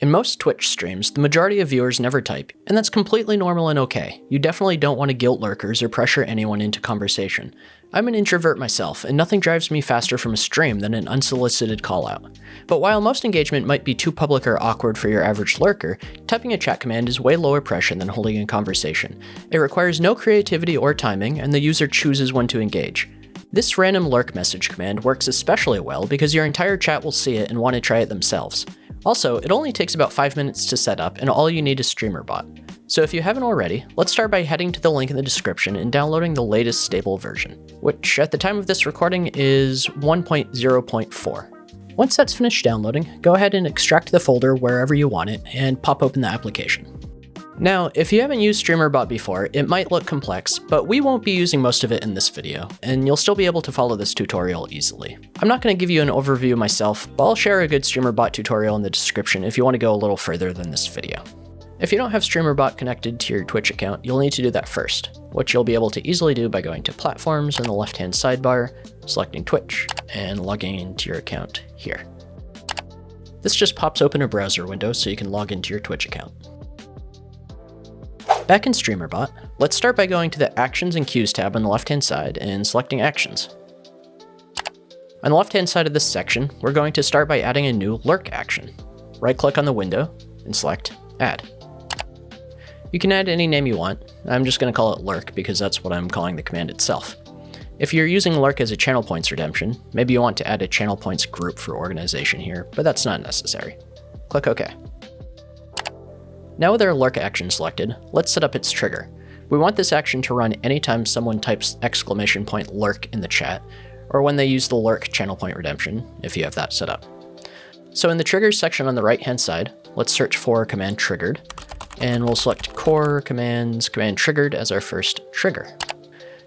In most Twitch streams, the majority of viewers never type, and that's completely normal and okay. You definitely don't want to guilt lurkers or pressure anyone into conversation. I'm an introvert myself, and nothing drives me faster from a stream than an unsolicited callout. But while most engagement might be too public or awkward for your average lurker, typing a chat command is way lower pressure than holding a conversation. It requires no creativity or timing, and the user chooses when to engage. This random lurk message command works especially well because your entire chat will see it and want to try it themselves. Also, it only takes about 5 minutes to set up, and all you need is StreamerBot. So if you haven't already, let's start by heading to the link in the description and downloading the latest stable version, which at the time of this recording is 1.0.4. Once that's finished downloading, go ahead and extract the folder wherever you want it and pop open the application. Now, if you haven't used StreamerBot before, it might look complex, but we won't be using most of it in this video, and you'll still be able to follow this tutorial easily. I'm not going to give you an overview myself, but I'll share a good StreamerBot tutorial in the description if you want to go a little further than this video. If you don't have StreamerBot connected to your Twitch account, you'll need to do that first, which you'll be able to easily do by going to Platforms in the left-hand sidebar, selecting Twitch, and logging into your account here. This just pops open a browser window so you can log into your Twitch account. Back in StreamerBot, let's start by going to the Actions and Queues tab on the left-hand side and selecting Actions. On the left-hand side of this section, we're going to start by adding a new Lurk action. Right-click on the window and select Add. You can add any name you want. I'm just going to call it Lurk because that's what I'm calling the command itself. If you're using Lurk as a channel points redemption, maybe you want to add a channel points group for organization here, but that's not necessary. Click OK. Now with our Lurk action selected, let's set up its trigger. We want this action to run anytime someone types !Lurk in the chat, or when they use the Lurk channel point redemption, if you have that set up. So in the triggers section on the right-hand side, let's search for command triggered, and we'll select core commands command triggered as our first trigger.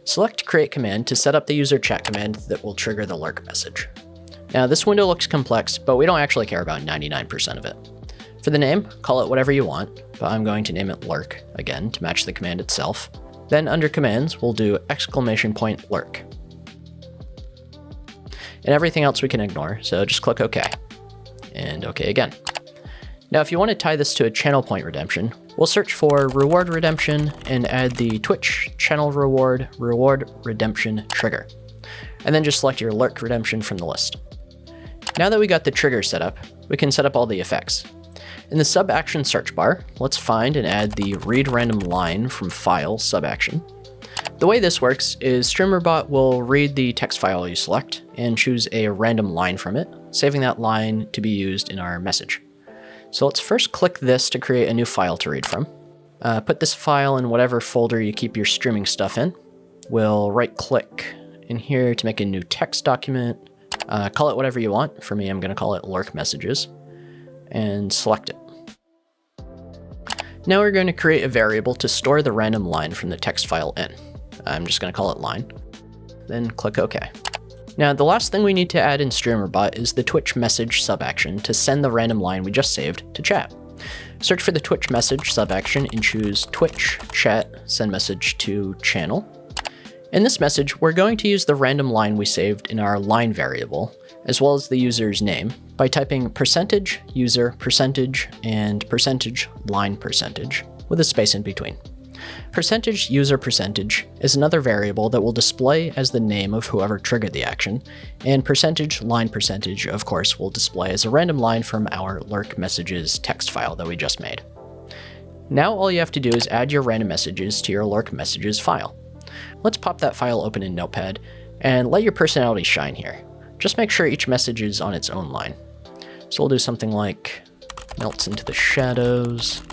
Select create command to set up the user chat command that will trigger the Lurk message. Now this window looks complex, but we don't actually care about 99% of it. For the name, call it whatever you want, but I'm going to name it Lurk, again, to match the command itself. Then under commands, we'll do !Lurk. And everything else we can ignore, so just click OK. And OK again. Now if you want to tie this to a channel point redemption, we'll search for reward redemption and add the Twitch channel reward redemption trigger. And then just select your Lurk redemption from the list. Now that we got the trigger set up, we can set up all the effects. In the sub-action search bar, let's find and add the read random line from file sub-action. The way this works is StreamerBot will read the text file you select and choose a random line from it, saving that line to be used in our message. So let's first click this to create a new file to read from. Put this file in whatever folder you keep your streaming stuff in. We'll right-click in here to make a new text document. Call it whatever you want. For me, I'm going to call it Lurk Messages. And select it. Now we're going to create a variable to store the random line from the text file in. I'm just going to call it line. Then click OK. Now the last thing we need to add in StreamerBot is the Twitch message sub-action to send the random line we just saved to chat. Search for the Twitch message sub-action and choose Twitch chat send message to channel. In this message, we're going to use the random line we saved in our line variable, as well as the user's name, by typing %user %, and %line %, with a space in between. %user % is another variable that will display as the name of whoever triggered the action, and %line %, of course, will display as a random line from our Lurk messages text file that we just made. Now all you have to do is add your random messages to your Lurk messages file. Let's pop that file open in Notepad, and let your personality shine here. Just make sure each message is on its own line. So we'll do something like melts into the shadows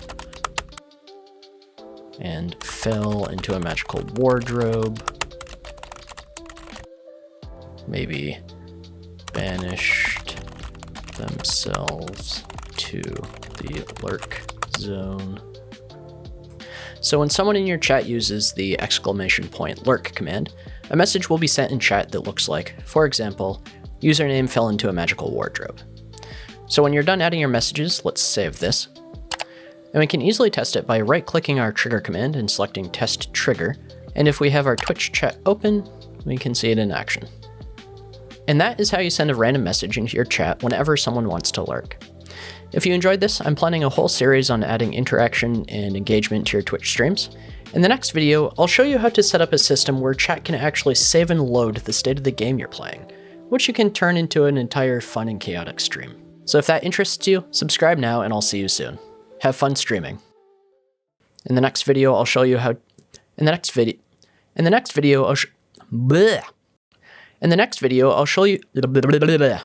and fell into a magical wardrobe. Maybe banished themselves to the Lurk zone. So when someone in your chat uses the !Lurk command, a message will be sent in chat that looks like, for example, username fell into a magical wardrobe. So when you're done adding your messages, let's save this. And we can easily test it by right-clicking our trigger command and selecting test trigger. And if we have our Twitch chat open, we can see it in action. And that is how you send a random message into your chat whenever someone wants to lurk. If you enjoyed this, I'm planning a whole series on adding interaction and engagement to your Twitch streams. In the next video, I'll show you how to set up a system where chat can actually save and load the state of the game you're playing, which you can turn into an entire fun and chaotic stream. So if that interests you, subscribe now and I'll see you soon. Have fun streaming. In the next video, I'll show you how... In the next video, I'll show you...